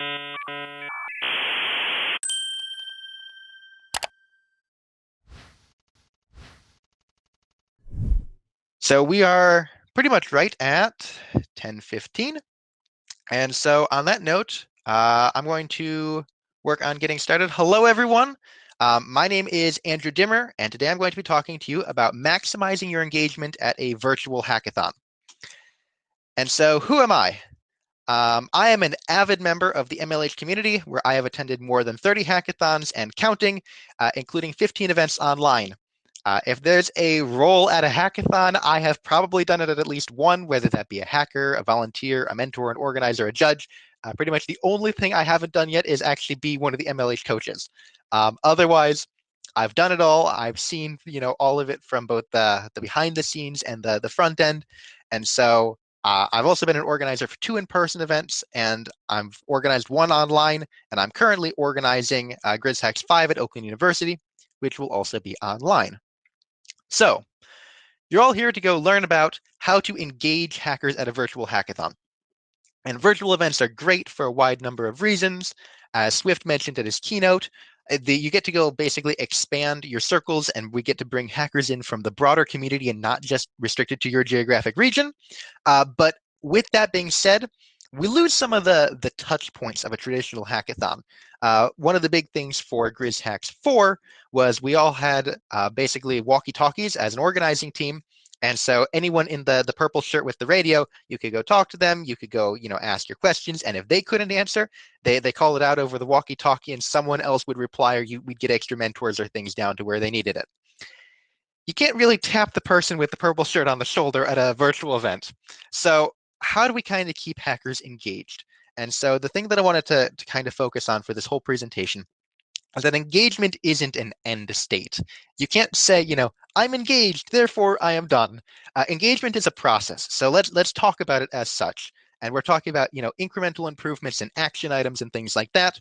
So we are pretty much right at 10:15. And so on that note, I'm going to work on getting started. Hello, everyone. My name is Andrew Dimmer, and today I'm going to be talking to you about maximizing your engagement at a virtual hackathon. And so who am I? I am an avid member of the MLH community, where I have attended more than 30 hackathons and counting, including 15 events online. If there's a role at a hackathon, I have probably done it at least one, whether that be a hacker, a volunteer, a mentor, an organizer, a judge. Pretty much the only thing I haven't done yet is actually be one of the MLH coaches. Otherwise, I've done it all. I've seen, all of it from both the behind the scenes and the front end. And so I've also been an organizer for 2 in-person events, and I've organized 1 online, and I'm currently organizing Grizz Hacks 5 at Oakland University, which will also be online. So you're all here to go learn about how to engage hackers at a virtual hackathon. And virtual events are great for a wide number of reasons. As Swift mentioned at his keynote, you get to go basically expand your circles, and we get to bring hackers in from the broader community and not just restricted to your geographic region. But with that being said, we lose some of the touch points of a traditional hackathon. One of the big things for Grizz Hacks 4 was we all had basically walkie-talkies as an organizing team. And so anyone in the purple shirt with the radio, you could go talk to them, you could go, ask your questions, and if they couldn't answer, they call it out over the walkie-talkie and someone else would reply, or we'd get extra mentors or things down to where they needed it. You can't really tap the person with the purple shirt on the shoulder at a virtual event. So how do we kind of keep hackers engaged? And so the thing that I wanted to kind of focus on for this whole presentation is that engagement isn't an end state. You can't say, I'm engaged, therefore I am done. Engagement is a process. So let's talk about it as such. And we're talking about, incremental improvements and action items and things like that.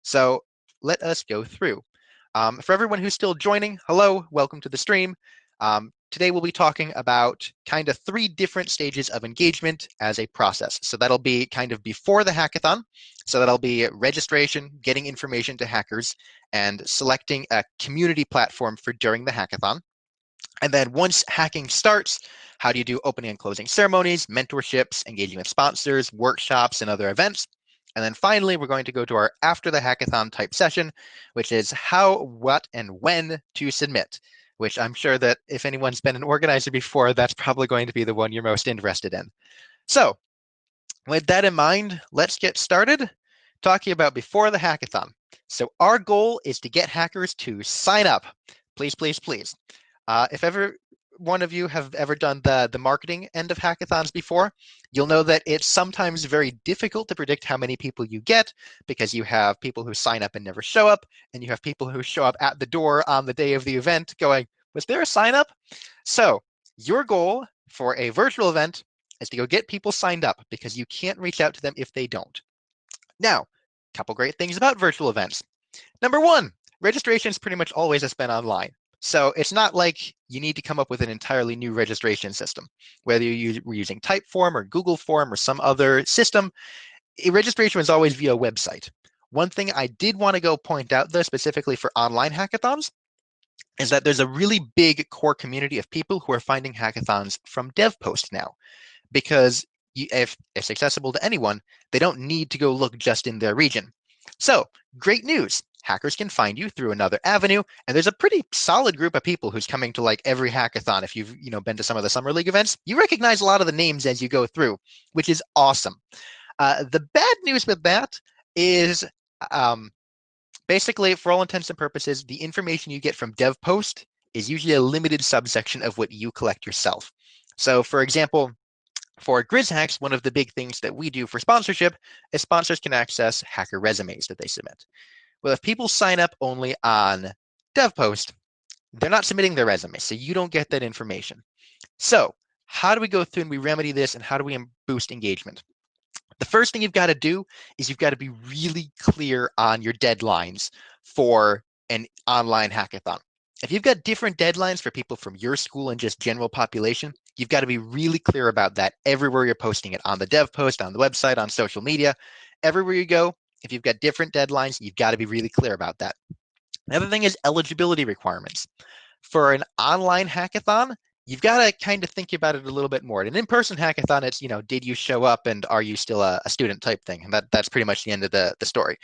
So let us go through. For everyone who's still joining, hello, welcome to the stream. Today we'll be talking about kind of 3 different stages of engagement as a process. So that'll be kind of before the hackathon. So that'll be registration, getting information to hackers, and selecting a community platform for during the hackathon. And then once hacking starts, how do you do opening and closing ceremonies, mentorships, engaging with sponsors, workshops, and other events? And then finally, we're going to go to our after the hackathon type session, which is how, what, and when to submit, which I'm sure that if anyone's been an organizer before, that's probably going to be the one you're most interested in. So with that in mind, let's get started talking about before the hackathon. So our goal is to get hackers to sign up. Please, please, please. If ever one of you have ever done the marketing end of hackathons before, you'll know that it's sometimes very difficult to predict how many people you get, because you have people who sign up and never show up, and you have people who show up at the door on the day of the event going, was there a sign up? So your goal for a virtual event is to go get people signed up, because you can't reach out to them if they don't. Now, a couple great things about virtual events. Number 1, registration is pretty much always has been online. So it's not like you need to come up with an entirely new registration system. Whether we're using Typeform or Google Form or some other system, registration was always via website. One thing I did want to go point out, though, specifically for online hackathons, is that there's a really big core community of people who are finding hackathons from DevPost now. Because if it's accessible to anyone, they don't need to go look just in their region. So great news. Hackers can find you through another avenue, and there's a pretty solid group of people who's coming to like every hackathon. If you've been to some of the Summer League events, you recognize a lot of the names as you go through, which is awesome. The bad news with that is basically, for all intents and purposes, the information you get from DevPost is usually a limited subsection of what you collect yourself. So for example, for Grizz Hacks, one of the big things that we do for sponsorship is sponsors can access hacker resumes that they submit. Well, if people sign up only on DevPost, they're not submitting their resume, so you don't get that information. So how do we go through and we remedy this, and how do we boost engagement? The first thing you've got to do is you've got to be really clear on your deadlines for an online hackathon. If you've got different deadlines for people from your school and just general population, you've got to be really clear about that everywhere you're posting it, on the dev post, on the website, on social media. Everywhere you go, If you've got different deadlines, you've got to be really clear about that. The other thing is eligibility requirements. For an online hackathon, you've got to kind of think about it a little bit more. An in-person hackathon, it's, did you show up and are you still a student type thing? And that's pretty much the end of the story.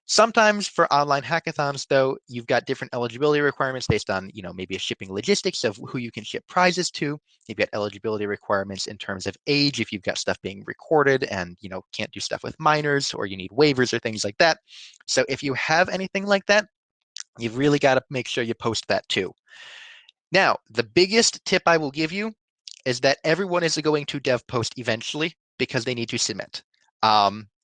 Sometimes for online hackathons, though, you've got different eligibility requirements based on, maybe a shipping logistics of who you can ship prizes to. You've got eligibility requirements in terms of age, if you've got stuff being recorded and, can't do stuff with minors, or you need waivers or things like that. So if you have anything like that, you've really got to make sure you post that too. Now, the biggest tip I will give you is that everyone is going to dev post eventually because they need to submit.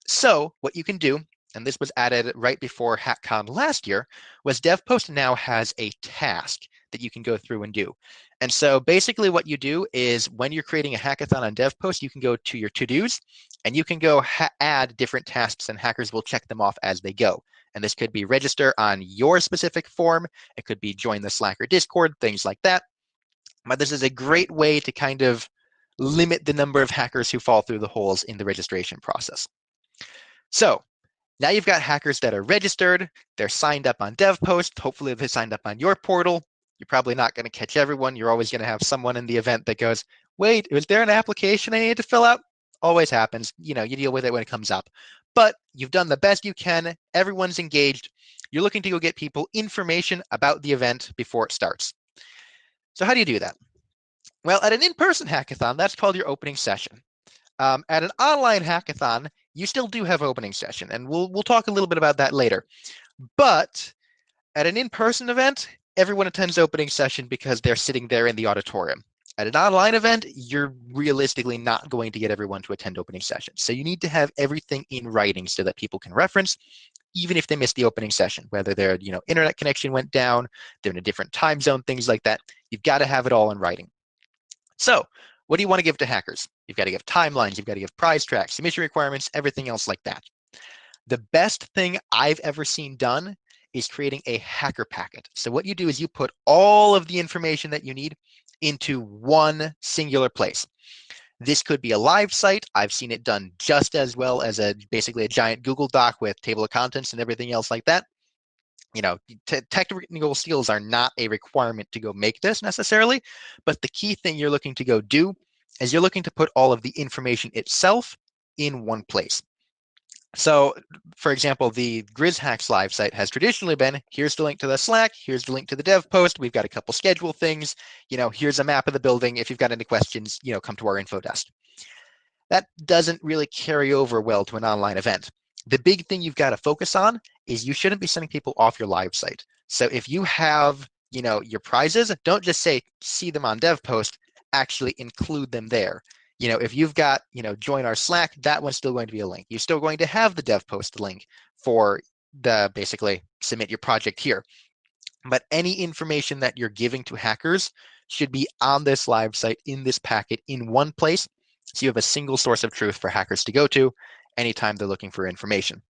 So what you can do, and this was added right before Hackcon last year, was dev post now has a task that you can go through and do. And so basically what you do is when you're creating a hackathon on dev post, you can go to your to-dos and you can go add different tasks, and hackers will check them off as they go. And this could be register on your specific form. It could be join the Slack or Discord, things like that. But this is a great way to kind of limit the number of hackers who fall through the holes in the registration process. So now you've got hackers that are registered, they're signed up on DevPost, hopefully they signed up on your portal. You're probably not going to catch everyone. You're always going to have someone in the event that goes, wait, is there an application I need to fill out? Always happens. You deal with it when it comes up. But you've done the best you can. Everyone's engaged. You're looking to go get people information about the event before it starts. So how do you do that? Well, at an in-person hackathon, that's called your opening session. At an online hackathon, you still do have opening session, and we'll talk a little bit about that later. But at an in-person event, everyone attends opening session because they're sitting there in the auditorium. At an online event, you're realistically not going to get everyone to attend opening session. So you need to have everything in writing so that people can reference, even if they missed the opening session, whether their internet connection went down, they're in a different time zone, things like that. You've got to have it all in writing. So what do you want to give to hackers? You've got to give timelines, you've got to give prize tracks, submission requirements, everything else like that. The best thing I've ever seen done is creating a hacker packet. So what you do is you put all of the information that you need into one singular place. This could be a live site. I've seen it done just as well as basically a giant Google Doc with table of contents and everything else like that. Technical skills are not a requirement to go make this necessarily, but the key thing you're looking to go do is you're looking to put all of the information itself in one place. So, for example, the GrizzHacks live site has traditionally been, here's the link to the Slack, here's the link to the dev post, we've got a couple schedule things, here's a map of the building. If you've got any questions, come to our info desk. That doesn't really carry over well to an online event. The big thing you've got to focus on is you shouldn't be sending people off your live site. So if you have, your prizes, don't just say, see them on DevPost, actually include them there. If you've got, join our Slack, that one's still going to be a link. You're still going to have the DevPost link for the basically submit your project here. But any information that you're giving to hackers should be on this live site in this packet in one place. So you have a single source of truth for hackers to go to anytime they're looking for information.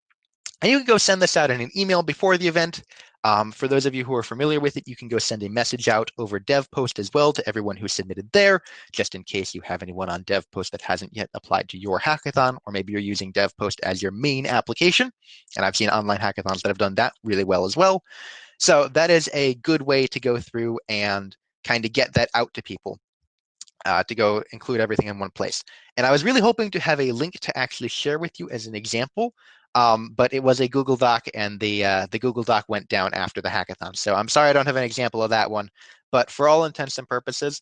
And you can go send this out in an email before the event. For those of you who are familiar with it, you can go send a message out over DevPost as well to everyone who submitted there, just in case you have anyone on DevPost that hasn't yet applied to your hackathon, or maybe you're using DevPost as your main application. And I've seen online hackathons that have done that really well as well. So that is a good way to go through and kind of get that out to people. To go include everything in one place. And I was really hoping to have a link to actually share with you as an example, but it was a Google Doc, and the Google Doc went down after the hackathon. So I'm sorry I don't have an example of that one. But for all intents and purposes,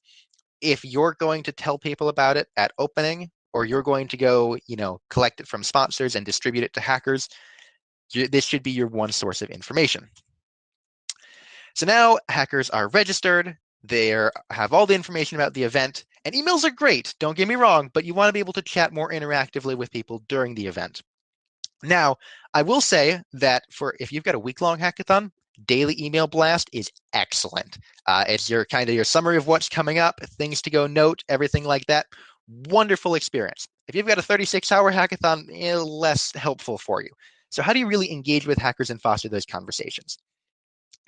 if you're going to tell people about it at opening, or you're going to go, collect it from sponsors and distribute it to hackers, this should be your one source of information. So now hackers are registered. They have all the information about the event, and emails are great, don't get me wrong, but you want to be able to chat more interactively with people during the event. Now, I will say that if you've got a week-long hackathon, daily email blast is excellent. It's your summary of what's coming up, things to go note, everything like that. Wonderful experience. If you've got a 36-hour hackathon, less helpful for you. So how do you really engage with hackers and foster those conversations?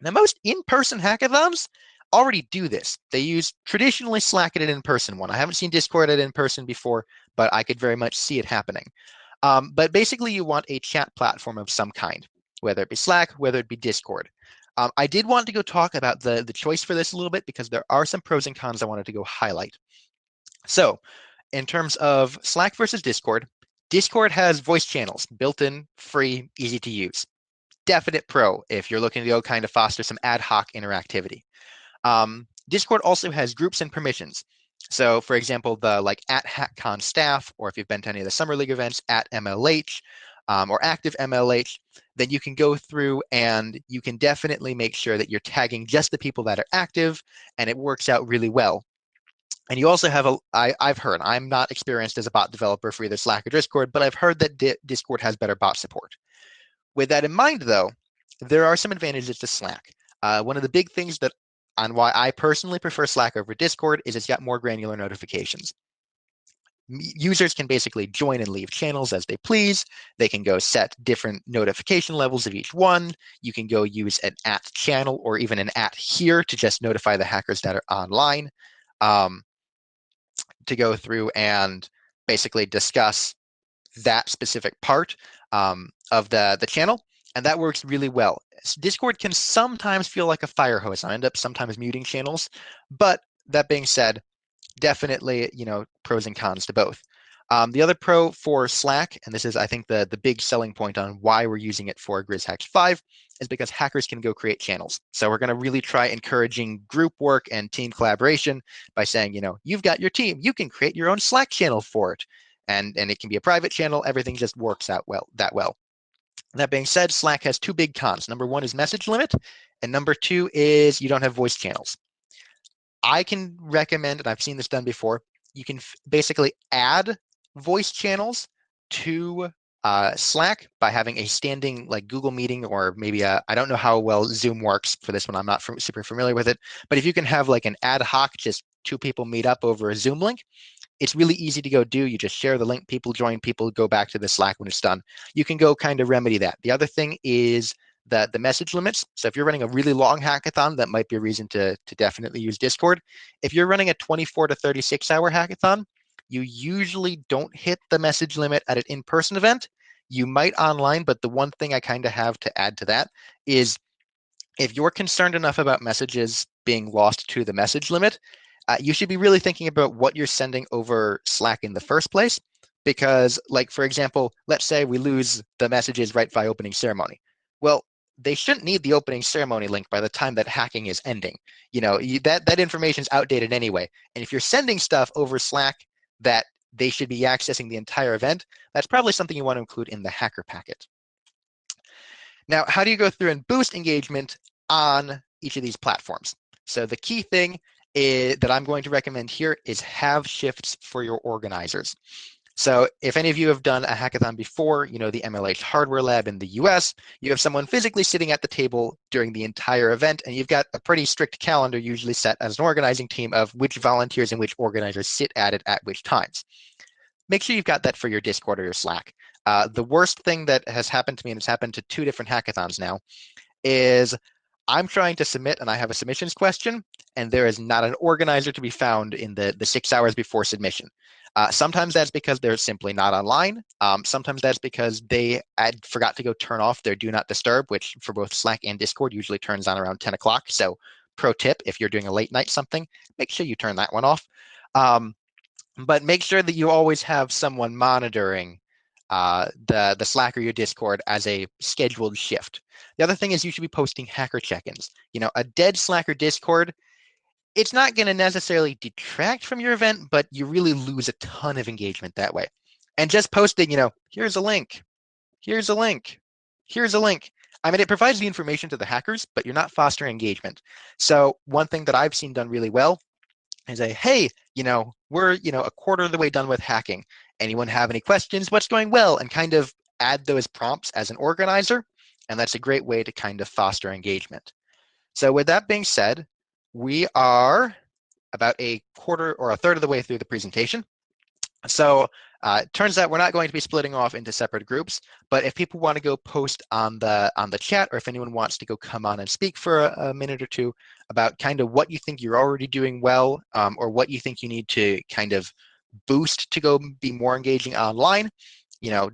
Now, most in-person hackathons already do this. They use traditionally Slack at an in-person one. I haven't seen Discord at in-person before, but I could very much see it happening. But basically, you want a chat platform of some kind, whether it be Slack, whether it be Discord. I did want to go talk about the choice for this a little bit because there are some pros and cons I wanted to go highlight. So, in terms of Slack versus Discord, Discord has voice channels, built in, free, easy to use. Definite pro if you're looking to go kind of foster some ad hoc interactivity. Discord also has groups and permissions. So, for example, the like at Hackcon staff, or if you've been to any of the Summer League events at MLH or active MLH, then you can go through and you can definitely make sure that you're tagging just the people that are active, and it works out really well. And you also have I've heard, I'm not experienced as a bot developer for either Slack or Discord, but I've heard that Discord has better bot support. With that in mind, though, there are some advantages to Slack. One of the big things that on why I personally prefer Slack over Discord is it's got more granular notifications. Users can basically join and leave channels as they please. They can go set different notification levels of each one. You can go use an @channel or even an @here to just notify the hackers that are online, to go through and basically discuss that specific part of the channel, and that works really well. Discord can sometimes feel like a fire hose. I end up sometimes muting channels, but that being said, definitely, pros and cons to both. The other pro for Slack, and this is, I think, the big selling point on why we're using it for GrizzHacks 5, is because hackers can go create channels. So we're going to really try encouraging group work and team collaboration by saying, you've got your team, you can create your own Slack channel for it. And it can be a private channel. Everything just works out well. That being said, Slack has two big cons. Number one is message limit, and number two is you don't have voice channels. I can recommend, and I've seen this done before, you can basically add voice channels to Slack by having a standing like Google meeting, or maybe I don't know how well Zoom works for this one. I'm not super familiar with it. But if you can have like an ad hoc, just two people meet up over a Zoom link, it's really easy to go do. You just share the link, people join, people go back to the Slack when it's done. You can go kind of remedy that. The other thing is the message limits. So if you're running a really long hackathon, that might be a reason to definitely use Discord. If you're running a 24 to 36 hour hackathon, you usually don't hit the message limit at an in-person event. You might online, but the one thing I kind of have to add to that is if you're concerned enough about messages being lost to the message limit, you should be really thinking about what you're sending over Slack in the first place. Because, like, for example, let's say we lose the messages right by opening ceremony. Well, they shouldn't need the opening ceremony link by the time that hacking is ending. That information is outdated anyway. And if you're sending stuff over Slack that they should be accessing the entire event, that's probably something you want to include in the hacker packet. Now, how do you go through and boost engagement on each of these platforms? So the key thing that I'm going to recommend here is have shifts for your organizers. So if any of you have done a hackathon before, the MLH Hardware Lab in the US, you have someone physically sitting at the table during the entire event, and you've got a pretty strict calendar usually set as an organizing team of which volunteers and which organizers sit at it at which times. Make sure you've got that for your Discord or your Slack. The worst thing that has happened to me, and it's happened to 2 different hackathons now, is I'm trying to submit and I have a submissions question, and there is not an organizer to be found in the 6 hours before submission. Sometimes that's because they're simply not online. Sometimes that's because they forgot to go turn off their do not disturb, which for both Slack and Discord usually turns on around 10 o'clock. So pro tip, if you're doing a late night something, make sure you turn that one off. But make sure that you always have someone monitoring the Slack or your Discord as a scheduled shift. The other thing is you should be posting hacker check-ins. A dead Slack or Discord, it's not going to necessarily detract from your event, but you really lose a ton of engagement that way. And just posting, here's a link, here's a link, here's a link. I mean, it provides the information to the hackers, but you're not fostering engagement. So one thing that I've seen done really well and say, hey, we're, a quarter of the way done with hacking. Anyone have any questions? What's going well? And kind of add those prompts as an organizer. And that's a great way to kind of foster engagement. So with that being said, we are about a quarter or a third of the way through the presentation. So it turns out we're not going to be splitting off into separate groups, but if people want to go post on the chat, or if anyone wants to go come on and speak for a minute or two about kind of what you think you're already doing well, or what you think you need to kind of boost to go be more engaging online,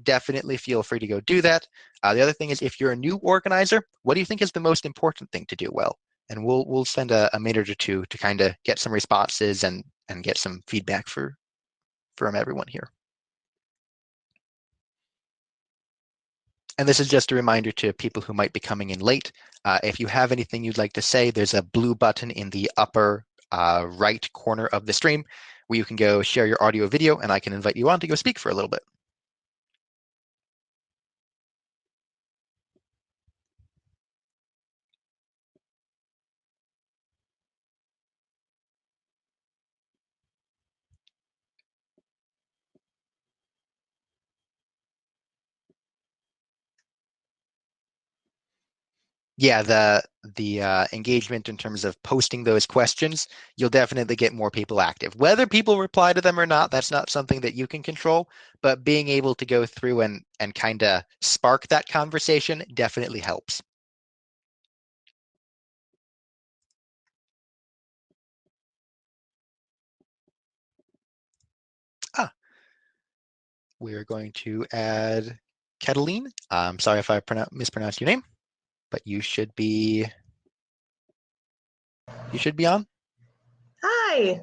definitely feel free to go do that. The other thing is, if you're a new organizer, what do you think is the most important thing to do well? And we'll spend a minute or two to kind of get some responses and get some feedback from everyone here. And this is just a reminder to people who might be coming in late. If you have anything you'd like to say, there's a blue button in the upper right corner of the stream where you can go share your audio video, and I can invite you on to go speak for a little bit. Yeah, the engagement in terms of posting those questions, you'll definitely get more people active. Whether people reply to them or not, that's not something that you can control, but being able to go through and kind of spark that conversation definitely helps. Ah, we're going to add Cataline. I'm sorry if I mispronounced your name, but you should be on. Hi.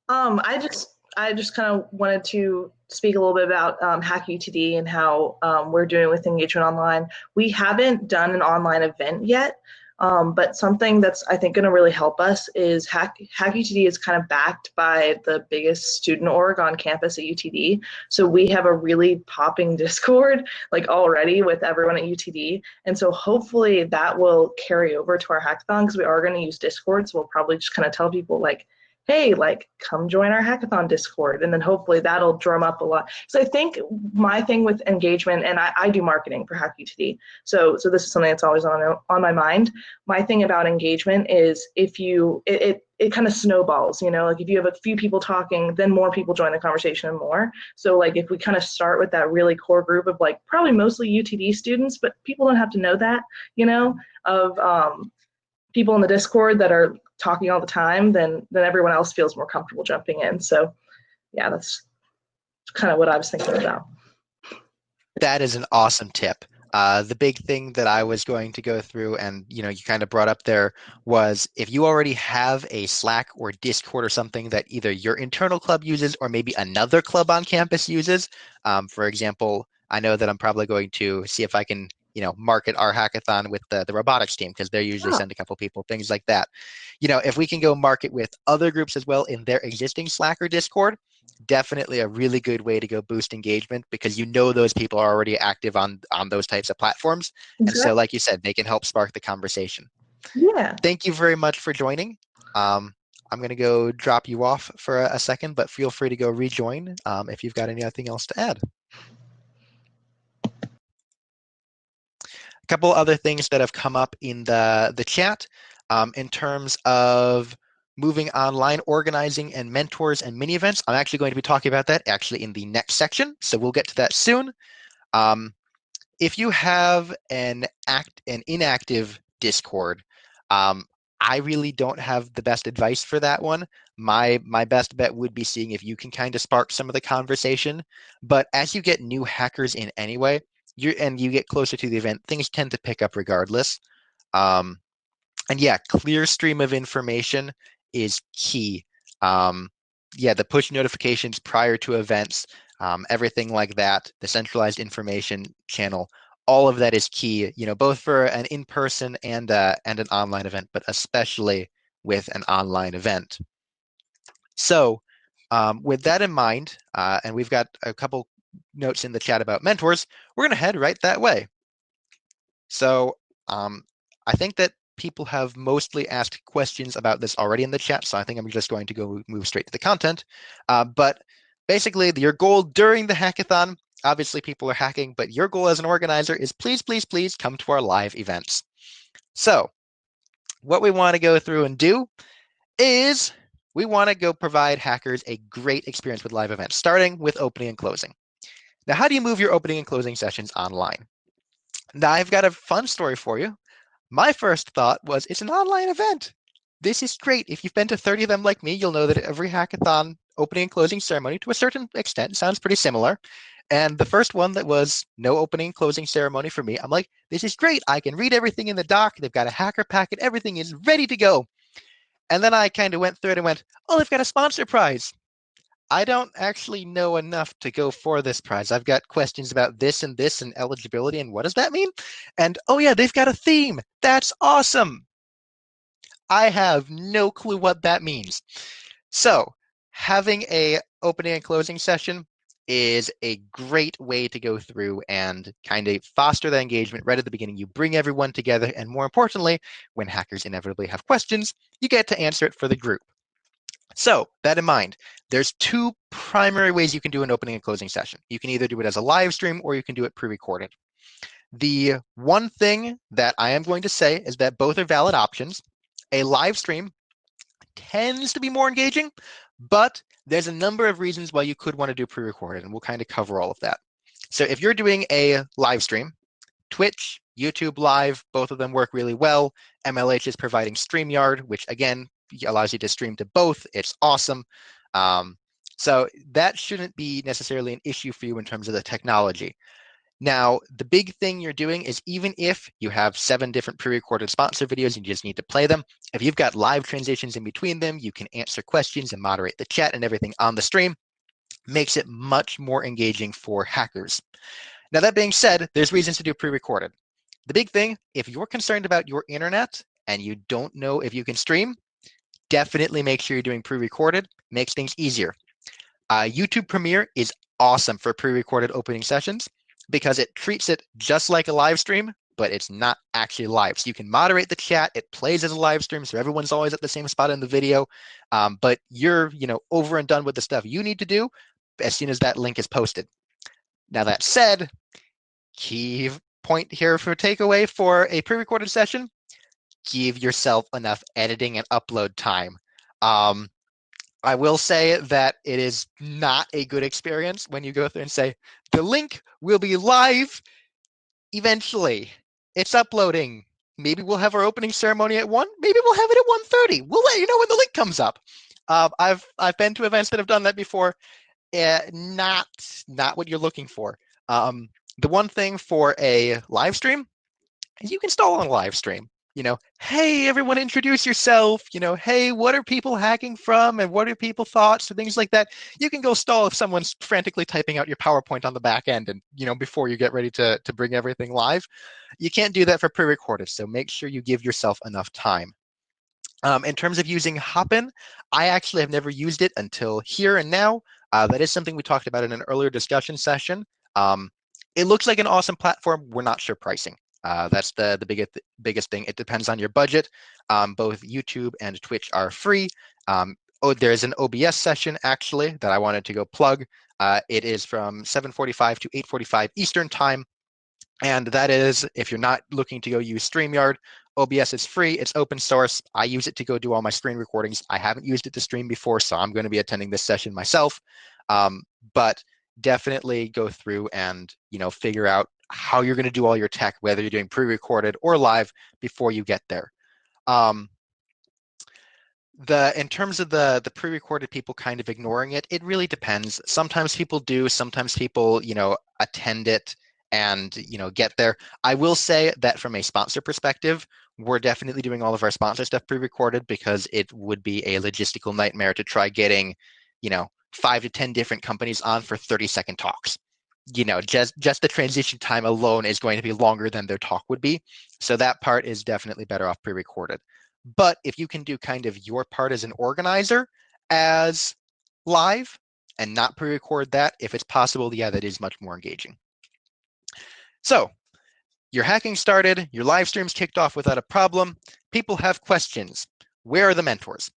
I just kind of wanted to speak a little bit about HackUTD and how we're doing with engagement online. We haven't done an online event yet, but something that's I think going to really help us is HackUTD is kind of backed by the biggest student org on campus at UTD. So we have a really popping Discord like already with everyone at UTD, and so hopefully that will carry over to our hackathon because we are going to use Discord. So we'll probably just kind of tell people like, hey, like, come join our hackathon Discord. And then hopefully that'll drum up a lot. So I think my thing with engagement, and I do marketing for HackUTD. So this is something that's always on my mind. My thing about engagement is if you, it kind of snowballs, like if you have a few people talking, then more people join the conversation and more. So like if we kind of start with that really core group of like probably mostly UTD students, but people don't have to know that, of people in the Discord that are talking all the time, then everyone else feels more comfortable jumping in. So yeah, that's kind of what I was thinking about. That is an awesome tip. The big thing that I was going to go through, and you kind of brought up there, was if you already have a Slack or Discord or something that either your internal club uses or maybe another club on campus uses. For example, I know that I'm probably going to see if I can, market our hackathon with the robotics team because they usually send a couple people, things like that. If we can go market with other groups as well in their existing Slack or Discord, definitely a really good way to go boost engagement because those people are already active on those types of platforms. And so, like you said, they can help spark the conversation. Yeah. Thank you very much for joining. I'm going to go drop you off for a second, but feel free to go rejoin if you've got anything else to add. A couple other things that have come up in the chat in terms of moving online, organizing, and mentors and mini events. I'm actually going to be talking about that actually in the next section, so we'll get to that soon. If you have an inactive Discord, I really don't have the best advice for that one. My best bet would be seeing if you can kind of spark some of the conversation. But as you get new hackers in anyway, you get closer to the event, things tend to pick up regardless. And yeah, clear stream of information is key. The push notifications prior to events, everything like that, the centralized information channel, all of that is key, both for an in-person and an online event, but especially with an online event. So with that in mind, and we've got a couple notes in the chat about mentors, we're going to head right that way. So I think that people have mostly asked questions about this already in the chat, so I think I'm just going to move straight to the content. But basically, your goal during the hackathon, obviously people are hacking, but your goal as an organizer is please, please, please come to our live events. So what we want to go through and do is we want to go provide hackers a great experience with live events, starting with opening and closing. Now, how do you move your opening and closing sessions online? Now, I've got a fun story for you. My first thought was it's an online event. This is great. If you've been to 30 of them like me, you'll know that every hackathon opening and closing ceremony to a certain extent sounds pretty similar. And the first one that was no opening and closing ceremony for me, I'm like, this is great. I can read everything in the doc. They've got a hacker packet. Everything is ready to go. And then I kind of went through it and went, oh, they've got a sponsor prize. I don't actually know enough to go for this prize. I've got questions about this and eligibility and what does that mean? And oh yeah, they've got a theme. That's awesome. I have no clue what that means. So having a opening and closing session is a great way to go through and kind of foster that engagement right at the beginning. You bring everyone together, and more importantly, when hackers inevitably have questions, you get to answer it for the group. So that in mind, there's two primary ways you can do an opening and closing session. You can either do it as a live stream or you can do it pre-recorded. The one thing that I am going to say is that both are valid options. A live stream tends to be more engaging, but there's a number of reasons why you could want to do pre-recorded, and we'll kind of cover all of that. So if you're doing a live stream, Twitch, YouTube Live, both of them work really well. MLH is providing StreamYard, which again allows you to stream to both. It's awesome. So that shouldn't be necessarily an issue for you in terms of the technology. Now, the big thing you're doing is even if you have 7 different pre-recorded sponsor videos and you just need to play them, if you've got live transitions in between them, you can answer questions and moderate the chat and everything on the stream, makes it much more engaging for hackers. Now, that being said, there's reasons to do pre-recorded. The big thing, if you're concerned about your internet and you don't know if you can stream, definitely make sure you're doing pre-recorded, makes things easier. YouTube Premiere is awesome for pre-recorded opening sessions because it treats it just like a live stream, but it's not actually live. So you can moderate the chat. It plays as a live stream, so everyone's always at the same spot in the video. But you're, over and done with the stuff you need to do as soon as that link is posted. Now that said, key point here for takeaway for a pre-recorded session: give yourself enough editing and upload time. I will say that it is not a good experience when you go through and say, the link will be live eventually. It's uploading. Maybe we'll have our opening ceremony at 1. Maybe we'll have it at 1:30. We'll let you know when the link comes up. I've been to events that have done that before. Not what you're looking for. The one thing for a live stream is you can stall on a live stream. Hey, everyone, introduce yourself. Hey, what are people hacking from and what are people thoughts and things like that. You can go stall if someone's frantically typing out your PowerPoint on the back end and, before you get ready to bring everything live. You can't do that for pre-recorded, so make sure you give yourself enough time. In terms of using Hopin, I actually have never used it until here and now. That is something we talked about in an earlier discussion session. It looks like an awesome platform. We're not sure pricing. That's the biggest thing. It depends on your budget. Both YouTube and Twitch are free. There's an OBS session actually that I wanted to go plug. It is from 7:45 to 8:45 Eastern time. And that is, if you're not looking to go use StreamYard, OBS is free. It's open source. I use it to go do all my screen recordings. I haven't used it to stream before, so I'm going to be attending this session myself. But definitely go through and figure out how you're going to do all your tech, whether you're doing pre-recorded or live, before you get there. In terms of the pre-recorded people kind of ignoring it, it really depends. Sometimes people do. Sometimes people attend it and get there. I will say that from a sponsor perspective, we're definitely doing all of our sponsor stuff pre-recorded because it would be a logistical nightmare to try getting 5 to 10 different companies on for 30-second talks. Just the transition time alone is going to be longer than their talk would be. So that part is definitely better off pre-recorded. But if you can do kind of your part as an organizer as live and not pre-record that, if it's possible, yeah, that is much more engaging. So your hacking started, your live streams kicked off without a problem. People have questions. Where are the mentors?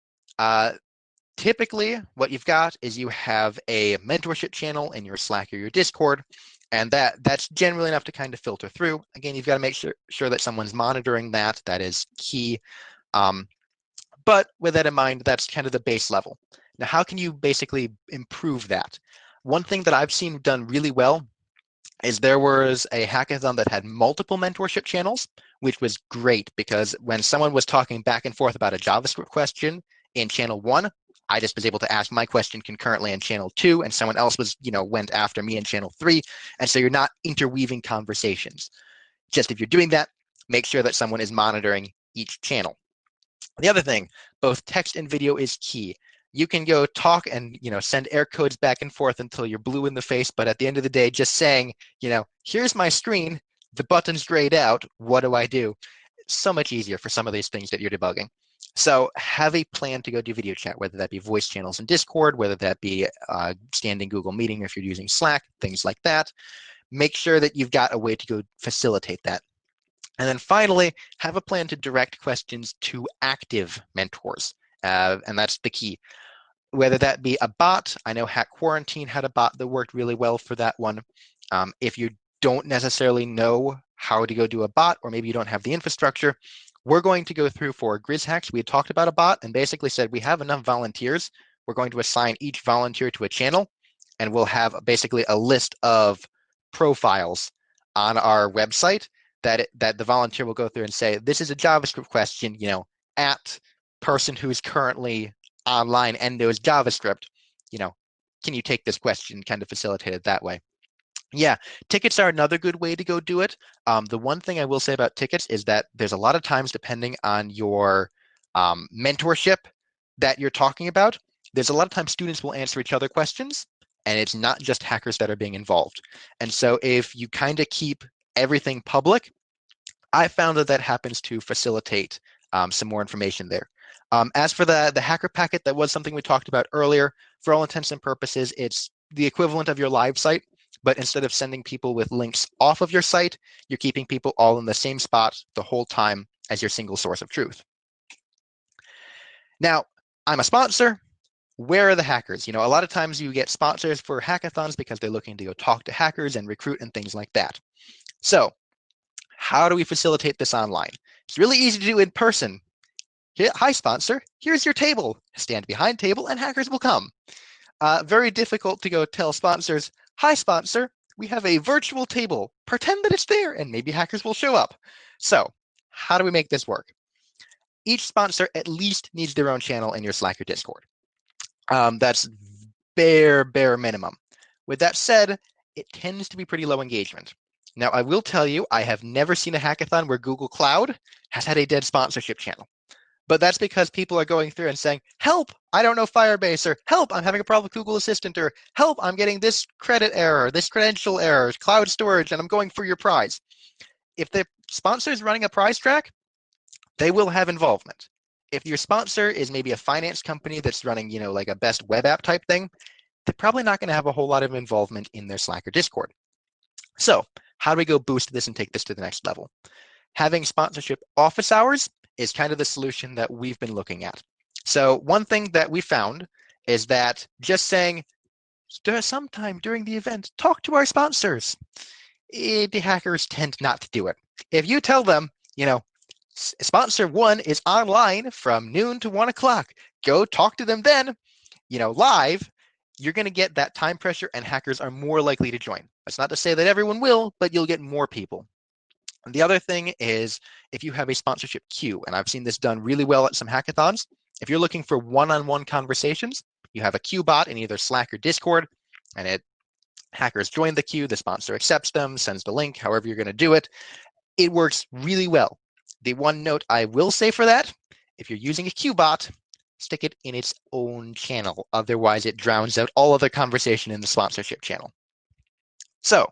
Typically, what you've got is you have a mentorship channel in your Slack or your Discord, and that's generally enough to kind of filter through. Again, you've got to make sure that someone's monitoring that. That is key. But with that in mind, that's kind of the base level. Now, how can you basically improve that? One thing that I've seen done really well is there was a hackathon that had multiple mentorship channels, which was great because when someone was talking back and forth about a JavaScript question in channel 1, I just was able to ask my question concurrently in channel 2, and someone else was, went after me in channel 3. And so you're not interweaving conversations. Just if you're doing that, make sure that someone is monitoring each channel. The other thing, both text and video is key. You can go talk and send air codes back and forth until you're blue in the face, but at the end of the day, just saying, here's my screen, the button's grayed out, what do I do? It's so much easier for some of these things that you're debugging. So have a plan to go do video chat, whether that be voice channels in Discord, whether that be standing Google Meeting if you're using Slack, things like that. Make sure that you've got a way to go facilitate that. And then finally, have a plan to direct questions to active mentors. And that's the key. Whether that be a bot, I know Hack Quarantine had a bot that worked really well for that one. If you don't necessarily know how to go do a bot, or maybe you don't have the infrastructure, we're going to go through for Grizz Hacks. We had talked about a bot and basically said we have enough volunteers. We're going to assign each volunteer to a channel, and we'll have basically a list of profiles on our website that the volunteer will go through and say, this is a JavaScript question, at person who is currently online and knows JavaScript, can you take this question, kind of facilitate it that way. Yeah, tickets are another good way to go do it. The one thing I will say about tickets is that there's a lot of times, depending on your mentorship that you're talking about, there's a lot of times students will answer each other questions, and it's not just hackers that are being involved. And so if you kind of keep everything public, I found that happens to facilitate some more information there. As for the hacker packet, that was something we talked about earlier. For all intents and purposes, it's the equivalent of your live site, but instead of sending people with links off of your site, you're keeping people all in the same spot the whole time as your single source of truth. Now, I'm a sponsor. Where are the hackers? A lot of times you get sponsors for hackathons because they're looking to go talk to hackers and recruit and things like that. So how do we facilitate this online? It's really easy to do in person. Hi, sponsor. Here's your table. Stand behind table and hackers will come. Very difficult to go tell sponsors, hi, sponsor, we have a virtual table. Pretend that it's there and maybe hackers will show up. So how do we make this work? Each sponsor at least needs their own channel in your Slack or Discord. That's bare minimum. With that said, it tends to be pretty low engagement. Now, I will tell you, I have never seen a hackathon where Google Cloud has had a dead sponsorship channel. But that's because people are going through and saying, help, I don't know Firebase, or help, I'm having a problem with Google Assistant, or help, I'm getting this credit error, this credential error, cloud storage, and I'm going for your prize. If the sponsor is running a prize track, they will have involvement. If your sponsor is maybe a finance company that's running, like a best web app type thing, they're probably not going to have a whole lot of involvement in their Slack or Discord. So how do we go boost this and take this to the next level? Having sponsorship office hours is kind of the solution that we've been looking at. So one thing that we found is that just saying, sometime during the event, talk to our sponsors. The hackers tend not to do it. If you tell them, sponsor 1 is online from noon to 1 o'clock, go talk to them then, live, you're going to get that time pressure and hackers are more likely to join. That's not to say that everyone will, but you'll get more people. The other thing is if you have a sponsorship queue, and I've seen this done really well at some hackathons, if you're looking for one-on-one conversations, you have a queue bot in either Slack or Discord, and hackers join the queue, the sponsor accepts them, sends the link, however you're going to do it. It works really well. The one note I will say for that, if you're using a queue bot, stick it in its own channel. Otherwise, it drowns out all other conversation in the sponsorship channel. So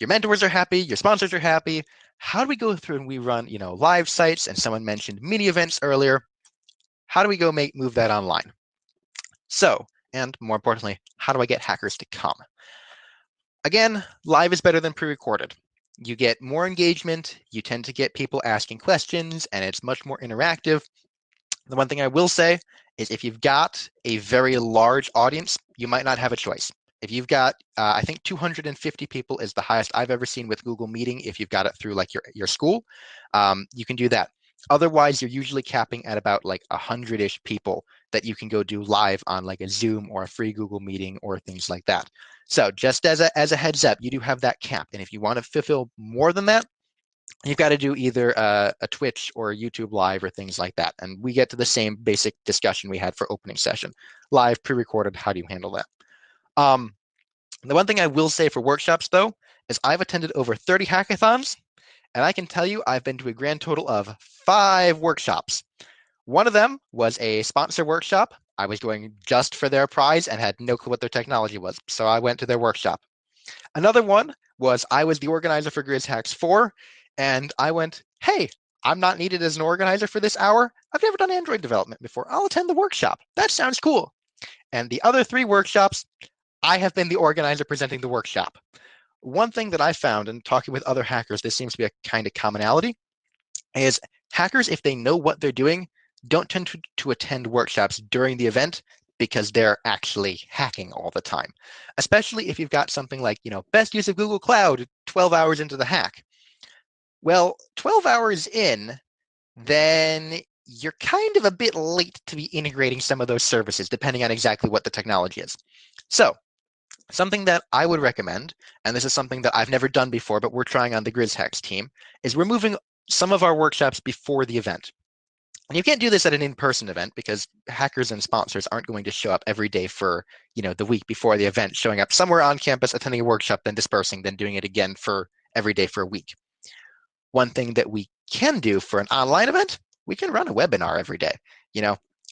your mentors are happy, your sponsors are happy. How do we go through and we run, live sites? And someone mentioned mini events earlier. How do we go move that online? So, and more importantly, how do I get hackers to come? Again, live is better than pre-recorded. You get more engagement, you tend to get people asking questions, and it's much more interactive. The one thing I will say is if you've got a very large audience, you might not have a choice. If you've got, I think 250 people is the highest I've ever seen with Google Meeting. If you've got it through like your school, you can do that. Otherwise, you're usually capping at about like 100-ish people that you can go do live on like a Zoom or a free Google Meeting or things like that. So just as a heads up, you do have that cap. And if you want to fulfill more than that, you've got to do either a Twitch or a YouTube live or things like that. And we get to the same basic discussion we had for opening session. Live, pre-recorded, how do you handle that? The one thing I will say for workshops, though, is I've attended over 30 hackathons, and I can tell you I've been to a grand total of 5 workshops. One of them was a sponsor workshop. I was going just for their prize and had no clue what their technology was, so I went to their workshop. Another one was I was the organizer for Grizz Hacks 4, and I went, hey, I'm not needed as an organizer for this hour. I've never done Android development before. I'll attend the workshop. That sounds cool. And the other 3 workshops, I have been the organizer presenting the workshop. One thing that I found in talking with other hackers, this seems to be a kind of commonality, is hackers, if they know what they're doing, don't tend to attend workshops during the event because they're actually hacking all the time. Especially if you've got something like, best use of Google Cloud 12 hours into the hack. Well, 12 hours in, then you're kind of a bit late to be integrating some of those services, depending on exactly what the technology is. So something that I would recommend, and this is something that I've never done before, but we're trying on the Grizz Hacks team, is we're moving some of our workshops before the event. And you can't do this at an in-person event because hackers and sponsors aren't going to show up every day for, the week before the event, showing up somewhere on campus, attending a workshop, then dispersing, then doing it again for every day for a week. One thing that we can do for an online event, we can run a webinar every day.